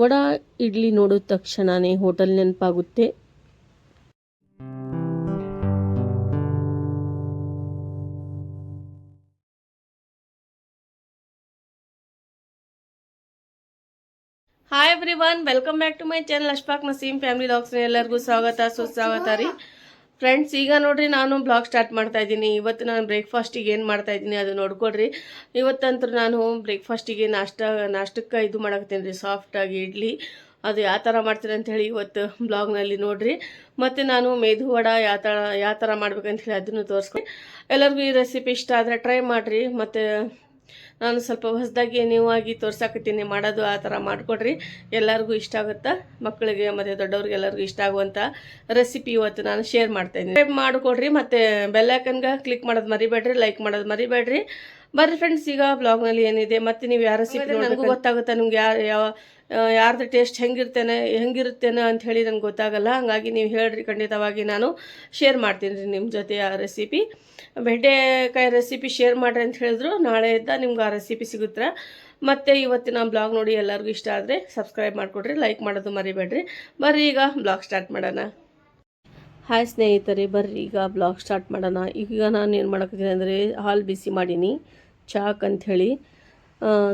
ವಡಾ ಇಡ್ಲಿ ನೋಡಿದ ತಕ್ಷಣವೇ ಹೋಟೆಲ್ ನೆನಪಾಗುತ್ತೆ. Hi everyone, welcome back to my channel Ashfaq Naseem family vlogs. ಎಲ್ಲರಿಗೂ ಸ್ವಾಗತ ಸುಸ್ವಾಗತ ರೀ ಫ್ರೆಂಡ್ಸ್. ಈಗ ನೋಡ್ರಿ ನಾನು ಬ್ಲಾಗ್ ಸ್ಟಾರ್ಟ್ ಮಾಡ್ತಾ ಇದ್ದೀನಿ. ಇವತ್ತು ನಾನು ಬ್ರೇಕ್ಫಾಸ್ಟಿಗೆ ಏನು ಮಾಡ್ತಾ ಇದ್ದೀನಿ ಅದು ನೋಡ್ಕೊಡ್ರಿ. ಇವತ್ತಂತೂ ನಾನು ಬ್ರೇಕ್ಫಾಸ್ಟಿಗೆ ನಾಷ್ಟಕ್ಕೆ ಇದು ಮಾಡಾಕತ್ತೀನಿ ರೀ, ಸಾಫ್ಟಾಗಿ ಇಡ್ಲಿ. ಅದು ಯಾವ ಥರ ಮಾಡ್ತೀನಿ ಅಂಥೇಳಿ ಇವತ್ತು ಬ್ಲಾಗ್ನಲ್ಲಿ ನೋಡಿರಿ. ಮತ್ತು ನಾನು ಮೇದು ವಡ ಯಾವ ಥರ ಮಾಡ್ಬೇಕಂತ ಹೇಳಿ ಅದನ್ನು ತೋರಿಸ್ಕೊಂಡು ಎಲ್ಲರಿಗೂ ಈ ರೆಸಿಪಿ ಇಷ್ಟ ಆದರೆ ಟ್ರೈ ಮಾಡಿರಿ. ಮತ್ತು ನಾನು ಸ್ವಲ್ಪ ಹೊಸದಾಗಿ ನೀವಾಗಿ ತೋರ್ಸಾಕತ್ತೀನಿ, ಮಾಡೋದು ಆ ಥರ ಮಾಡಿಕೊಡ್ರಿ. ಎಲ್ಲರಿಗೂ ಇಷ್ಟ ಆಗುತ್ತಾ, ಮಕ್ಕಳಿಗೆ ಮತ್ತು ದೊಡ್ಡವ್ರಿಗೆ ಎಲ್ಲರಿಗೂ ಇಷ್ಟ ಆಗುವಂಥ ರೆಸಿಪಿ ಇವತ್ತು ನಾನು ಶೇರ್ ಮಾಡ್ತಾಯಿದ್ದೀನಿ. ಸಬ್ಸ್ಕ್ರೈಬ್ ಮಾಡಿಕೊಡ್ರಿ ಮತ್ತು ಬೆಲ್ಲೈಕನ್ಗೆ ಕ್ಲಿಕ್ ಮಾಡೋದು ಮರಿಬೇಡ್ರಿ, ಲೈಕ್ ಮಾಡೋದು ಮರಿಬೇಡ್ರಿ. ಬರ್ರಿ ಫ್ರೆಂಡ್ಸ್, ಈಗ ಬ್ಲಾಗ್ನಲ್ಲಿ ಏನಿದೆ ಮತ್ತು ನೀವು ಯಾವ ರೆಸಿಪಿ ನನಗೂ ಗೊತ್ತಾಗುತ್ತೆ. ನಿಮ್ಗೆ ಯಾರ್ದು ಟೇಸ್ಟ್ ಹೆಂಗಿರುತ್ತೇನೋ ಅಂತ ಹೇಳಿ ನನಗೆ ಗೊತ್ತಾಗಲ್ಲ. ಹಾಗಾಗಿ ನೀವು ಹೇಳ್ರಿ, ಖಂಡಿತವಾಗಿ ನಾನು ಶೇರ್ ಮಾಡ್ತೀನಿ ರೀ ನಿಮ್ಮ ಜೊತೆ ಆ ರೆಸಿಪಿ. ಬೆಂಡೆಕಾಯಿ ರೆಸಿಪಿ ಶೇರ್ ಮಾಡಿರಿ ಅಂತ ಹೇಳಿದ್ರು, ನಾಳೆಯಿಂದ ನಿಮ್ಗೆ ಆ ರೆಸಿಪಿ ಸಿಗುತ್ತೆ. ಮತ್ತು ಇವತ್ತಿನ ಬ್ಲಾಗ್ ನೋಡಿ ಎಲ್ಲರಿಗೂ ಇಷ್ಟ ಆದರೆ ಸಬ್ಸ್ಕ್ರೈಬ್ ಮಾಡಿಕೊಡ್ರಿ, ಲೈಕ್ ಮಾಡೋದು ಮರಿಬೇಡ್ರಿ. ಬರ್ರಿ ಈಗ ಬ್ಲಾಗ್ ಸ್ಟಾರ್ಟ್ ಮಾಡೋಣ. ಹಾಯ್ ಸ್ನೇಹಿತರೆ, ಬರ್ರಿ ಈಗ ಬ್ಲಾಗ್ ಸ್ಟಾರ್ಟ್ ಮಾಡೋಣ. ಈಗ ನಾನು ಏನು ಮಾಡಾಕತ್ತೀನಿ ಅಂದರೆ ಹಾಲು ಬಿಸಿ ಮಾಡೀನಿ ಚಾಕ್ ಅಂಥೇಳಿ.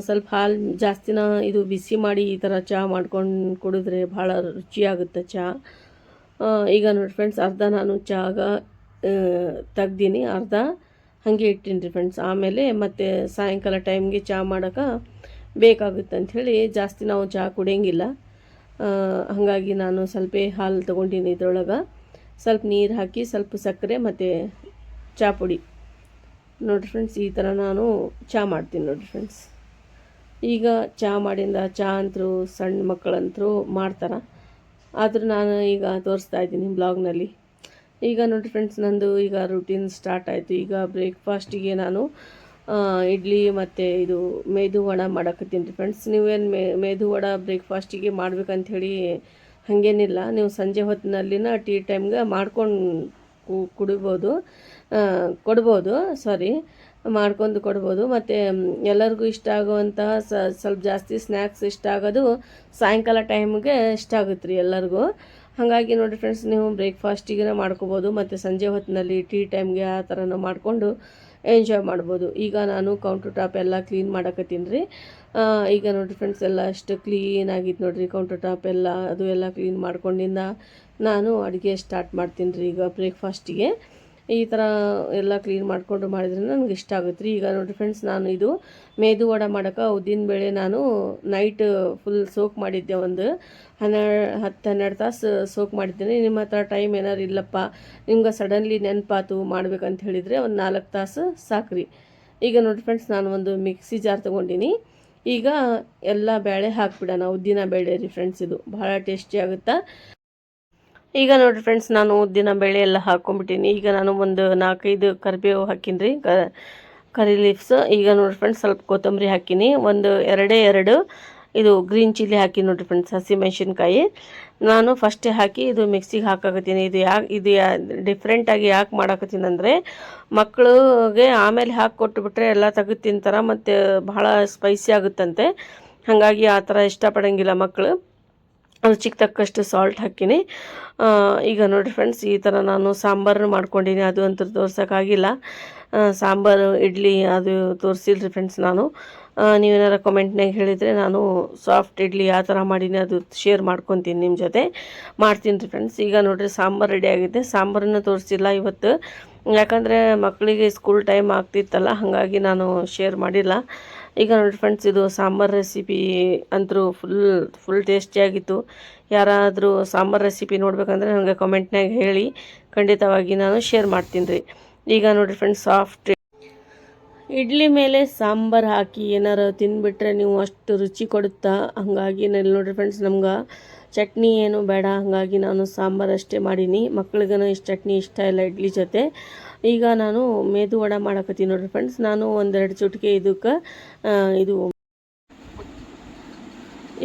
ಸ್ವಲ್ಪ ಹಾಲು ಜಾಸ್ತಿನ ಇದು ಬಿಸಿ ಮಾಡಿ ಈ ಥರ ಚಹಾ ಮಾಡ್ಕೊಂಡು ಕುಡಿದ್ರೆ ಭಾಳ ರುಚಿಯಾಗುತ್ತೆ ಚಹಾ. ಈಗ ನೋಡಿ ಫ್ರೆಂಡ್ಸ್, ಅರ್ಧ ನಾನು ಚಹಾಗ ತೆಗ್ದೀನಿ, ಅರ್ಧ ಹಾಗೆ ಇಟ್ಟೀನಿ ರೀ ಫ್ರೆಂಡ್ಸ್. ಆಮೇಲೆ ಮತ್ತು ಸಾಯಂಕಾಲ ಟೈಮ್ಗೆ ಚಹಾ ಮಾಡೋಕೆ ಬೇಕಾಗುತ್ತೆ ಅಂಥೇಳಿ ಜಾಸ್ತಿ ನಾವು ಚಹಾ ಕುಡಿಯೋಂಗಿಲ್ಲ. ಹಾಗಾಗಿ ನಾನು ಸ್ವಲ್ಪ ಹಾಲು ತೊಗೊಂಡಿನಿ. ಇದ್ರೊಳಗೆ ಸ್ವಲ್ಪ ನೀರು ಹಾಕಿ, ಸ್ವಲ್ಪ ಸಕ್ಕರೆ ಮತ್ತು ಚಹಾ ಪುಡಿ ನೋಡಿರಿ ಫ್ರೆಂಡ್ಸ್, ಈ ಥರ ನಾನು ಚಹಾ ಮಾಡ್ತೀನಿ ನೋಡಿರಿ ಫ್ರೆಂಡ್ಸ್. ಈಗ ಚಹಾ ಮಾಡಿಂದ ಚಹಾ ಅಂತರೂ ಸಣ್ಣ ಮಕ್ಕಳಂತರೂ ಮಾಡ್ತಾರೆ, ಆದರೂ ನಾನು ಈಗ ತೋರಿಸ್ತಾ ಇದ್ದೀನಿ ಬ್ಲಾಗ್ನಲ್ಲಿ. ಈಗ ನೋಡಿ ಫ್ರೆಂಡ್ಸ್, ನಂದು ಈಗ ರೂಟೀನ್ ಸ್ಟಾರ್ಟ್ ಆಯಿತು. ಈಗ ಬ್ರೇಕ್ಫಾಸ್ಟಿಗೆ ನಾನು ಇಡ್ಲಿ ಮತ್ತು ಇದು ಮೇದು ವಡ ಮಾಡಾಕತ್ತೀನಿ ರೀ ಫ್ರೆಂಡ್ಸ್. ನೀವೇನು ಮೇದು ವಡ ಬ್ರೇಕ್ಫಾಸ್ಟಿಗೆ ಮಾಡ್ಬೇಕಂಥೇಳಿ ಹಾಗೇನಿಲ್ಲ. ನೀವು ಸಂಜೆ ಹೊತ್ತಿನಲ್ಲಿನ ಟೀ ಟೈಮ್ಗೆ ಮಾಡ್ಕೊಂಡು ಕೊಡ್ಬೋದು. ಮತ್ತು ಎಲ್ಲರಿಗೂ ಇಷ್ಟ ಆಗುವಂತಹ ಸ್ವಲ್ಪ ಜಾಸ್ತಿ ಸ್ನ್ಯಾಕ್ಸ್ ಇಷ್ಟ ಆಗೋದು ಸಾಯಂಕಾಲ ಟೈಮ್ಗೆ ಇಷ್ಟ ಆಗುತ್ತೆ ರೀ ಎಲ್ಲರಿಗೂ. ಹಾಗಾಗಿ ನೋಡಿ ಫ್ರೆಂಡ್ಸ್, ನೀವು ಬ್ರೇಕ್ಫಾಸ್ಟಿಗೆ ಮಾಡ್ಕೋಬೋದು ಮತ್ತು ಸಂಜೆ ಹೊತ್ತಿನಲ್ಲಿ ಟೀ ಟೈಮ್ಗೆ ಆ ಥರನೂ ಮಾಡಿಕೊಂಡು ಎಂಜಾಯ್ ಮಾಡ್ಬೋದು. ಈಗ ನಾನು ಕೌಂಟರ್ ಟಾಪ್ ಎಲ್ಲ ಕ್ಲೀನ್ ಮಾಡಕತ್ತೀನಿ ರೀ. ಈಗ ನೋಡಿರಿ ಫ್ರೆಂಡ್ಸ್, ಎಲ್ಲ ಅಷ್ಟು ಕ್ಲೀನಾಗಿತ್ತು ನೋಡಿರಿ ಕೌಂಟರ್ ಟಾಪ್ ಎಲ್ಲ. ಅದು ಎಲ್ಲ ಕ್ಲೀನ್ ಮಾಡ್ಕೊಂಡಿಂದ ನಾನು ಅಡುಗೆ ಸ್ಟಾರ್ಟ್ ಮಾಡ್ತೀನಿ ರೀ. ಈಗ ಬ್ರೇಕ್ಫಾಸ್ಟಿಗೆ ಈ ಥರ ಎಲ್ಲ ಕ್ಲೀನ್ ಮಾಡಿಕೊಂಡು ಮಾಡಿದ್ರೆ ನನಗೆ ಇಷ್ಟ ಆಗುತ್ತೆ ರೀ. ಈಗ ನೋಡಿರಿ ಫ್ರೆಂಡ್ಸ್, ನಾನು ಇದು ಮೇದು ವಡ ಮಾಡೋಕೆ ಉದ್ದಿನಬೇಳೆ ನಾನು ನೈಟ್ ಫುಲ್ ಸೋಕ್ ಮಾಡಿದ್ದೆ. ಒಂದು 10-12 ತಾಸು ಸೋಕ್ ಮಾಡಿದ್ದೇನೆ. ನಿಮ್ಮ ಹತ್ರ ಟೈಮ್ ಏನಾರು ಇಲ್ಲಪ್ಪ, ನಿಮ್ಗೆ ಸಡನ್ಲಿ ನೆನಪಾತು ಮಾಡ್ಬೇಕಂತ ಹೇಳಿದರೆ ಒಂದು 4 ತಾಸು ಸಾಕ್ರಿ. ಈಗ ನೋಡಿ ಫ್ರೆಂಡ್ಸ್, ನಾನು ಒಂದು ಮಿಕ್ಸಿ ಜಾರ್ ತೊಗೊಂಡಿನಿ. ಈಗ ಎಲ್ಲ ಬೇಳೆ ಹಾಕ್ಬಿಡೋಣ. ಉದ್ದಿನ ಬೇಳೆ ರೀ ಫ್ರೆಂಡ್ಸ್, ಇದು ಭಾಳ ಟೇಸ್ಟಿ ಆಗುತ್ತೆ. ಈಗ ನೋಡಿರಿ ಫ್ರೆಂಡ್ಸ್, ನಾನು ಉದ್ದಿನ ಬೇಳೆ ಎಲ್ಲ ಹಾಕ್ಕೊಂಬಿಟ್ಟೀನಿ. ಈಗ ನಾನು ಒಂದು 4-5 ಕರಿಬೇವು ಹಾಕೀನಿ ರೀ, ಕರಿ ಲೀವ್ಸ್. ಈಗ ನೋಡಿರಿ ಫ್ರೆಂಡ್ಸ್, ಸ್ವಲ್ಪ ಕೊತ್ತಂಬರಿ ಹಾಕೀನಿ. ಒಂದು 2 ಇದು ಗ್ರೀನ್ ಚಿಲ್ಲಿ ಹಾಕಿ ನೋಡಿರಿ ಫ್ರೆಂಡ್ಸ್, ಹಸಿಮೆಣ್ಸಿನ್ಕಾಯಿ ನಾನು ಫಸ್ಟೇ ಹಾಕಿ ಇದು ಮಿಕ್ಸಿಗೆ ಹಾಕಾಕತ್ತೀನಿ. ಇದು ಡಿಫ್ರೆಂಟಾಗಿ ಯಾಕೆ ಮಾಡಾಕತ್ತೀನಿ ಅಂದರೆ, ಮಕ್ಕಳಿಗೆ ಆಮೇಲೆ ಹಾಕಿ ಕೊಟ್ಟುಬಿಟ್ರೆ ಎಲ್ಲ ತೆಗೆದು ತಿಂತಾರೆ ಮತ್ತು ಭಾಳ ಸ್ಪೈಸಿ ಆಗುತ್ತಂತೆ. ಹಾಗಾಗಿ ಆ ಥರ ಇಷ್ಟಪಡೋಂಗಿಲ್ಲ ಮಕ್ಕಳು. ರುಚಿಗೆ ತಕ್ಕಷ್ಟು ಸಾಲ್ಟ್ ಹಾಕಿನಿ. ಈಗ ನೋಡಿರಿ ಫ್ರೆಂಡ್ಸ್, ಈ ಥರ ನಾನು ಸಾಂಬಾರನ್ನು ಮಾಡ್ಕೊಂಡೀನಿ. ಅದು ಅಂತೂ ತೋರ್ಸೋಕ್ಕಾಗಿಲ್ಲ, ಸಾಂಬಾರು ಇಡ್ಲಿ ಅದು ತೋರಿಸಿಲ್ರಿ ಫ್ರೆಂಡ್ಸ್. ನಾನು ನೀವೇನಾರ ಕಮೆಂಟ್ನಾಗ ಹೇಳಿದರೆ ನಾನು ಸಾಫ್ಟ್ ಇಡ್ಲಿ ಯಾವ ಥರ ಮಾಡೀನಿ ಅದು ಶೇರ್ ಮಾಡ್ಕೊತೀನಿ, ನಿಮ್ಮ ಜೊತೆ ಮಾಡ್ತೀನಿ ರೀ ಫ್ರೆಂಡ್ಸ್. ಈಗ ನೋಡಿರಿ ಸಾಂಬಾರು ರೆಡಿ ಆಗಿದೆ. ಸಾಂಬಾರನ್ನು ತೋರಿಸಿಲ್ಲ ಇವತ್ತು, ಯಾಕಂದರೆ ಮಕ್ಕಳಿಗೆ ಸ್ಕೂಲ್ ಟೈಮ್ ಆಗ್ತಿತ್ತಲ್ಲ, ಹಾಗಾಗಿ ನಾನು ಶೇರ್ ಮಾಡಿಲ್ಲ. ಈಗ ನೋಡಿ ಫ್ರೆಂಡ್ಸ್, ಇದು ಸಾಂಬಾರು ರೆಸಿಪಿ ಅಂತೂ ಫುಲ್ ಟೇಸ್ಟಿಯಾಗಿತ್ತು. ಯಾರಾದರೂ ಸಾಂಬಾರು ರೆಸಿಪಿ ನೋಡ್ಬೇಕಂದ್ರೆ ನನಗೆ ಕಮೆಂಟ್ನಾಗ ಹೇಳಿ, ಖಂಡಿತವಾಗಿ ನಾನು ಶೇರ್ ಮಾಡ್ತೀನಿ ರೀ. ಈಗ ನೋಡಿರಿ ಫ್ರೆಂಡ್ಸ್, ಸಾಫ್ಟ್ ಇಡ್ಲಿ ಮೇಲೆ ಸಾಂಬಾರು ಹಾಕಿ ಏನಾರು ತಿಂದುಬಿಟ್ರೆ ನೀವು ಅಷ್ಟು ರುಚಿ ಕೊಡುತ್ತಾ. ಹಾಗಾಗಿ ನಾನು ನೋಡಿರಿ ಫ್ರೆಂಡ್ಸ್, ನಮ್ಗೆ ಚಟ್ನಿ ಏನು ಬೇಡ, ಹಾಗಾಗಿ ನಾನು ಸಾಂಬಾರು ಅಷ್ಟೇ ಮಾಡೀನಿ. ಮಕ್ಳಿಗೂ ಇಷ್ಟು ಚಟ್ನಿ ಇಷ್ಟ ಇಲ್ಲ ಇಡ್ಲಿ ಜೊತೆ. ಈಗ ನಾನು ಮೇದು ವಡ ಮಾಡಕತ್ತೀನಿ ನೋಡಿರಿ ಫ್ರೆಂಡ್ಸ್. ನಾನು 1-2 ಚುಟಿಕೆ ಇದಕ್ಕೆ ಇದು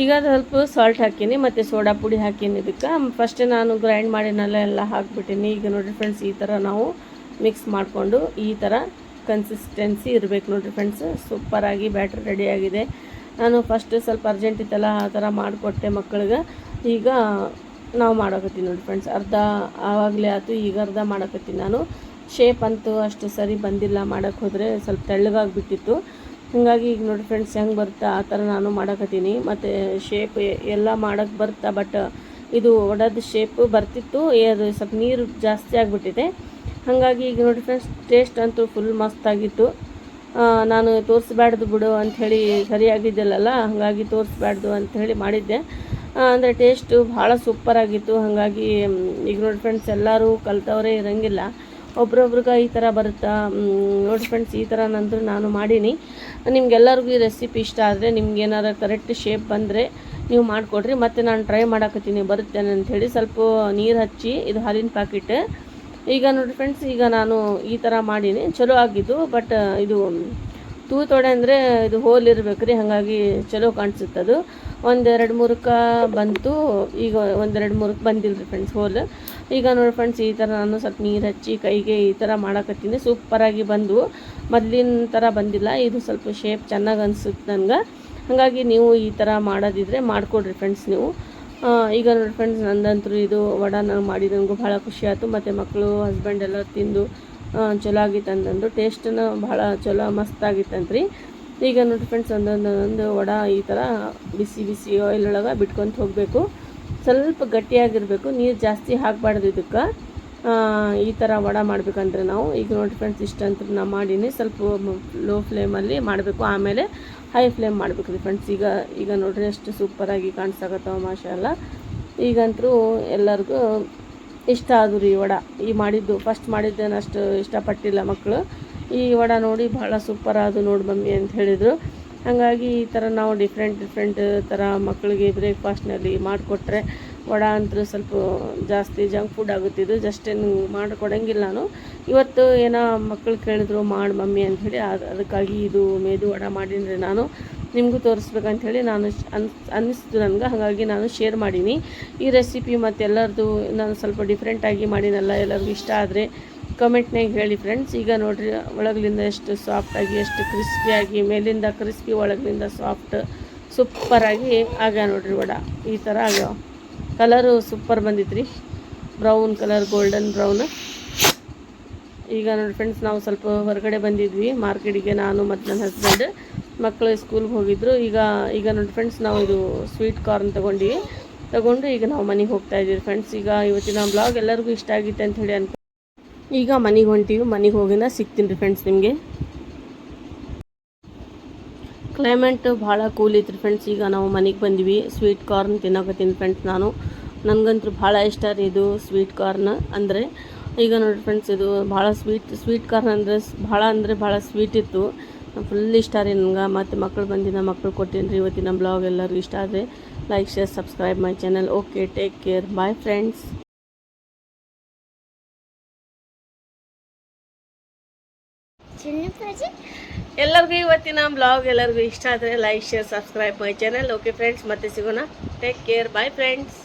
ಈಗ ಸ್ವಲ್ಪ ಸಾಲ್ಟ್ ಹಾಕೀನಿ ಮತ್ತು ಸೋಡಾ ಪುಡಿ ಹಾಕೀನಿ. ಇದಕ್ಕೆ ಫಸ್ಟ್ ನಾನು ಗ್ರೈಂಡ್ ಮಾಡಿನೆಲ್ಲ ಎಲ್ಲ ಹಾಕ್ಬಿಟ್ಟೀನಿ. ಈಗ ನೋಡಿರಿ ಫ್ರೆಂಡ್ಸ್, ಈ ಥರ ನಾವು ಮಿಕ್ಸ್ ಮಾಡಿಕೊಂಡು ಈ ಥರ ಕನ್ಸಿಸ್ಟೆನ್ಸಿ ಇರಬೇಕು ನೋಡಿರಿ ಫ್ರೆಂಡ್ಸ್. ಸೂಪರಾಗಿ ಬ್ಯಾಟ್ರ್ ರೆಡಿಯಾಗಿದೆ. ನಾನು ಫಸ್ಟ್ ಸ್ವಲ್ಪ ಅರ್ಜೆಂಟ್ ಇತ್ತಲ್ಲ ಆ ಥರ ಮಾಡಿಕೊಟ್ಟೆ ಮಕ್ಕಳಿಗೆ. ಈಗ ನಾವು ಮಾಡೋಕತ್ತೀನಿ ನೋಡಿ ಫ್ರೆಂಡ್ಸ್, ಅರ್ಧ ಆವಾಗಲೇ ಆಯ್ತು, ಈಗ ಅರ್ಧ ಮಾಡೋಕತ್ತೀನಿ ನಾನು. ಶೇಪ್ ಅಂತೂ ಅಷ್ಟು ಸರಿ ಬಂದಿಲ್ಲ, ಮಾಡೋಕ್ಕೆ ಹೋದರೆ ಸ್ವಲ್ಪ ತೆಳ್ಳಗಾಗಿಬಿಟ್ಟಿತ್ತು. ಹಾಗಾಗಿ ಈಗ ನೋಡಿ ಫ್ರೆಂಡ್ಸ್ ಹೆಂಗೆ ಬರುತ್ತಾ ಆ ಥರ ನಾನು ಮಾಡೋಕತ್ತೀನಿ. ಮತ್ತು ಶೇಪ್ ಎಲ್ಲ ಮಾಡೋಕ್ಕೆ ಬರುತ್ತಾ, ಬಟ್ ಇದು ಒಡೆದ ಶೇಪು ಬರ್ತಿತ್ತು, ಅದು ಸ್ವಲ್ಪ ನೀರು ಜಾಸ್ತಿ ಆಗಿಬಿಟ್ಟಿದೆ. ಹಾಗಾಗಿ ಈಗ ನೋಡಿ ಫ್ರೆಂಡ್ಸ್ ಟೇಸ್ಟ್ ಅಂತೂ ಫುಲ್ ಮಸ್ತಾಗಿತ್ತು. ನಾನು ತೋರಿಸ್ಬಾರ್ದು ಬಿಡು ಅಂಥೇಳಿ ಸರಿಯಾಗಿದ್ದಿಲ್ಲಲ್ಲ, ಹಾಗಾಗಿ ತೋರಿಸ್ಬಾರ್ದು ಅಂಥೇಳಿ ಮಾಡಿದ್ದೆ. ಅಂದರೆ ಟೇಸ್ಟು ಭಾಳ ಸೂಪರಾಗಿತ್ತು. ಹಾಗಾಗಿ ಈಗ ನೋಡಿ ಫ್ರೆಂಡ್ಸ್ ಎಲ್ಲರೂ ಕಲ್ತವರೇ ಇರೋಂಗಿಲ್ಲ, ಒಬ್ರೊಬ್ರಿಗೆ ಈ ಥರ ಬರುತ್ತಾ. ನೋಡಿ ಫ್ರೆಂಡ್ಸ್ ಈ ಥರ ನಂತರ ನಾನು ಮಾಡೀನಿ. ನಿಮ್ಗೆಲ್ಲರಿಗೂ ಈ ರೆಸಿಪಿ ಇಷ್ಟ ಆದರೆ, ನಿಮ್ಗೆ ಏನಾರು ಕರೆಕ್ಟ್ ಶೇಪ್ ಬಂದರೆ ನೀವು ಮಾಡಿಕೊಡ್ರಿ. ಮತ್ತು ನಾನು ಟ್ರೈ ಮಾಡಾಕತ್ತೀನಿ ಬರುತ್ತೇನೆ ಅಂಥೇಳಿ. ಸ್ವಲ್ಪ ನೀರು ಹಚ್ಚಿ, ಇದು ಹಾಲಿನ ಪ್ಯಾಕೆಟ್. ಈಗ ನೋಡಿ ಫ್ರೆಂಡ್ಸ್ ಈಗ ನಾನು ಈ ಥರ ಮಾಡೀನಿ, ಚಲೋ ಆಗಿದ್ದು. ಬಟ್ ಇದು ತೂತೊಡೆ ಅಂದರೆ ಇದು ಹೋಲ್ ಇರಬೇಕು ರೀ, ಹಾಗಾಗಿ ಚಲೋ ಕಾಣಿಸುತ್ತದು. 1-2-3 ಬಂತು, ಈಗ 1-2-3 ಬಂದಿಲ್ಲ ರೀ ಫ್ರೆಂಡ್ಸ್ ಹೋಲ್. ಈಗ ನೋಡಿ ಫ್ರೆಂಡ್ಸ್ ಈ ಥರ ನಾನು ಸ್ವಲ್ಪ ನೀರು ಹಚ್ಚಿ ಕೈಗೆ ಈ ಥರ ಮಾಡಾಕತ್ತೀನಿ. ಸೂಪರಾಗಿ ಬಂದು, ಮೊದಲಿನ ಥರ ಬಂದಿಲ್ಲ. ಇದು ಸ್ವಲ್ಪ ಶೇಪ್ ಚೆನ್ನಾಗಿ ಅನಿಸುತ್ತೆ ನನಗೆ. ಹಾಗಾಗಿ ನೀವು ಈ ಥರ ಮಾಡೋದಿದ್ರೆ ಮಾಡಿಕೊಡ್ರಿ ಫ್ರೆಂಡ್ಸ್ ನೀವು. ಈಗ ನೋಡಿ ಫ್ರೆಂಡ್ಸ್ ನಂದಂತರೂ ಇದು ವಡ ನಾನು ಮಾಡಿ ನನಗೂ ಭಾಳ ಖುಷಿ ಆಯಿತು. ಮತ್ತು ಮಕ್ಕಳು ಹಸ್ಬೆಂಡ್ ಎಲ್ಲ ತಿಂದು ಚಲೋ ಆಗಿತ್ತು ಅಂತಂದು, ಟೇಸ್ಟನ್ನು ಭಾಳ ಚಲೋ ಮಸ್ತಾಗಿತ್ತಂತ್ರಿ. ಈಗ ನೋಡಿ ಫ್ರೆಂಡ್ಸ್ ಒಂದೊಂದು ವಡ ಈ ಥರ ಬಿಸಿ ಬಿಸಿ ಆಯಿಲ್ ಒಳಗೆ ಬಿಟ್ಕೊತ ಹೋಗಬೇಕು. ಸ್ವಲ್ಪ ಗಟ್ಟಿಯಾಗಿರಬೇಕು, ನೀರು ಜಾಸ್ತಿ ಹಾಕಬಾರ್ದು ಇದಕ್ಕೆ. ಈ ಥರ ವಡ ಮಾಡಬೇಕಂದ್ರೆ ನಾವು ಈಗ ನೋಡಿ ಫ್ರೆಂಡ್ಸ್ ಇಷ್ಟಂತೂ ನಾನು ಮಾಡೀನಿ. ಸ್ವಲ್ಪ ಲೋ ಫ್ಲೇಮಲ್ಲಿ ಮಾಡಬೇಕು, ಆಮೇಲೆ ಹೈ ಫ್ಲೇಮ್ ಮಾಡಬೇಕು ರೀ ಫ್ರೆಂಡ್ಸ್. ಈಗ ನೋಡ್ರಿ ಎಷ್ಟು ಸೂಪರಾಗಿ ಕಾಣಿಸಾಕತ್ತವ ಮಾಷಾಲ್ಲ. ಈಗಂತೂ ಎಲ್ಲರಿಗೂ ಇಷ್ಟ ಆದವು ರೀ ವಡ. ಈ ಮಾಡಿದ್ದು ಫಸ್ಟ್ ಮಾಡಿದ್ದೇನು ಅಷ್ಟು ಇಷ್ಟಪಟ್ಟಿಲ್ಲ ಮಕ್ಕಳು. ಈ ವಡ ನೋಡಿ ಭಾಳ ಸೂಪರ್ ಆದು ನೋಡಿ ಮಮ್ಮಿ ಅಂತ ಹೇಳಿದರು. ಹಾಗಾಗಿ ಈ ಥರ ನಾವು ಡಿಫ್ರೆಂಟ್ ಥರ ಮಕ್ಕಳಿಗೆ ಬ್ರೇಕ್ಫಾಸ್ಟ್ನಲ್ಲಿ ಮಾಡಿಕೊಟ್ರೆ, ವಡ ಅಂತೂ ಸ್ವಲ್ಪ ಜಾಸ್ತಿ ಜಂಕ್ ಫುಡ್ ಆಗುತ್ತಿದ್ದು, ಜಸ್ಟ್ ಏನು ಮಾಡಿಕೊಡಂಗಿಲ್ಲ ನಾನು. ಇವತ್ತು ಏನೋ ಮಕ್ಕಳು ಕೇಳಿದ್ರು ಮಾಡಿ ಮಮ್ಮಿ ಅಂಥೇಳಿ, ಅದಕ್ಕಾಗಿ ಇದು ಮೇದು ವಡ ಮಾಡೀನಿ ನಾನು. ನಿಮಗೂ ತೋರಿಸ್ಬೇಕಂಥೇಳಿ ನಾನು ಅನ್ನಿಸ್ತು ನನಗೆ, ಹಾಗಾಗಿ ನಾನು ಶೇರ್ ಮಾಡೀನಿ ಈ ರೆಸಿಪಿ. ಮತ್ತು ಎಲ್ಲರದು ನಾನು ಸ್ವಲ್ಪ ಡಿಫ್ರೆಂಟಾಗಿ ಮಾಡೀನಲ್ಲ, ಎಲ್ಲರಿಗೂ ಇಷ್ಟ ಆದರೆ ಕಮೆಂಟ್ನಾಗ ಹೇಳಿ ಫ್ರೆಂಡ್ಸ್. ಈಗ ನೋಡಿರಿ ಒಳಗಲಿಂದ ಎಷ್ಟು ಸಾಫ್ಟಾಗಿ, ಎಷ್ಟು ಕ್ರಿಸ್ಪಿಯಾಗಿ, ಮೇಲಿಂದ ಕ್ರಿಸ್ಪಿ ಒಳಗಿನಿಂದ ಸಾಫ್ಟ್ ಸೂಪರಾಗಿ ಆಗ್ಯಾವ ನೋಡಿರಿ ವಡ. ಈ ಥರ ಆಗ್ಯಾವ. ಕಲರು ಸೂಪರ್ ಬಂದಿತ್ತು ರೀ, ಬ್ರೌನ್ ಕಲರ್, ಗೋಲ್ಡನ್ ಬ್ರೌನ್. ಈಗ ನೋಡಿ ಫ್ರೆಂಡ್ಸ್ ನಾವು ಸ್ವಲ್ಪ ಹೊರಗಡೆ ಬಂದಿದ್ವಿ ಮಾರ್ಕೆಟಿಗೆ, ನಾನು ಮತ್ತು ನನ್ನ ಹಸ್ಬೆಂಡ್. ಮಕ್ಕಳು ಸ್ಕೂಲ್ಗೆ ಹೋಗಿದ್ರು. ಈಗ ನೋಡಿ ಫ್ರೆಂಡ್ಸ್ ನಾವು ಇದು ಸ್ವೀಟ್ ಕಾರ್ನ್ ತಗೊಂಡು ಈಗ ನಾವು ಮನೆಗೆ ಹೋಗ್ತಾ ಇದ್ದೀವಿ ಫ್ರೆಂಡ್ಸ್. ಈಗ ಇವತ್ತಿನ ಬ್ಲಾಗ್ ಎಲ್ಲರಿಗೂ ಇಷ್ಟ ಆಗಿತ್ತು ಅಂಥೇಳಿ ಈಗ ಮನೆಗೆ ಹೊಂಟೀವಿ. ಮನೆಗೆ ಹೋಗಿನ ಸಿಗ್ತೀನಿ ರೀ ಫ್ರೆಂಡ್ಸ್ ನಿಮಗೆ. ಕ್ಲೈಮೇಟ್ ಭಾಳ ಕೂಲ್ ಇತ್ತು ರೀ ಫ್ರೆಂಡ್ಸ್. ಈಗ ನಾವು ಮನೆಗೆ ಬಂದ್ವಿ. ಸ್ವೀಟ್ ಕಾರ್ನ್ ತಿನ್ನಕತ್ತೀನಿ ಫ್ರೆಂಡ್ಸ್ ನಾನು. ನನಗಂತೂ ಭಾಳ ಇಷ್ಟ ರೀ ಇದು ಸ್ವೀಟ್ ಕಾರ್ನ್ ಅಂದರೆ. ಈಗ ನೋಡಿ ಫ್ರೆಂಡ್ಸ್ ಇದು ಭಾಳ ಸ್ವೀಟ್ ಕಾರ್ನ್ ಅಂದರೆ ಭಾಳ ಸ್ವೀಟ್ ಇತ್ತು. ಫುಲ್ ಇಷ್ಟ ರೀ ನನಗೆ. ಮತ್ತು ಮಕ್ಕಳು ಬಂದಿನ ಮಕ್ಕಳು ಕೊಟ್ಟೀನಿ ರೀ. ಇವತ್ತಿನ ಬ್ಲಾಗ್ ಎಲ್ಲರಿಗೂ ಇಷ್ಟ ಆದರೆ like, share, subscribe my channel. Okay, take care, bye friends. ಎಲ್ಲರಿಗೂ ಇವತ್ತಿನ ಬ್ಲಾಗ್ ಎಲ್ಲರಿಗೂ ಇಷ್ಟ ಆದರೆ like, share, subscribe my channel. Okay friends, ಮತ್ತೆ ಸಿಗೋಣ. Take care, bye friends.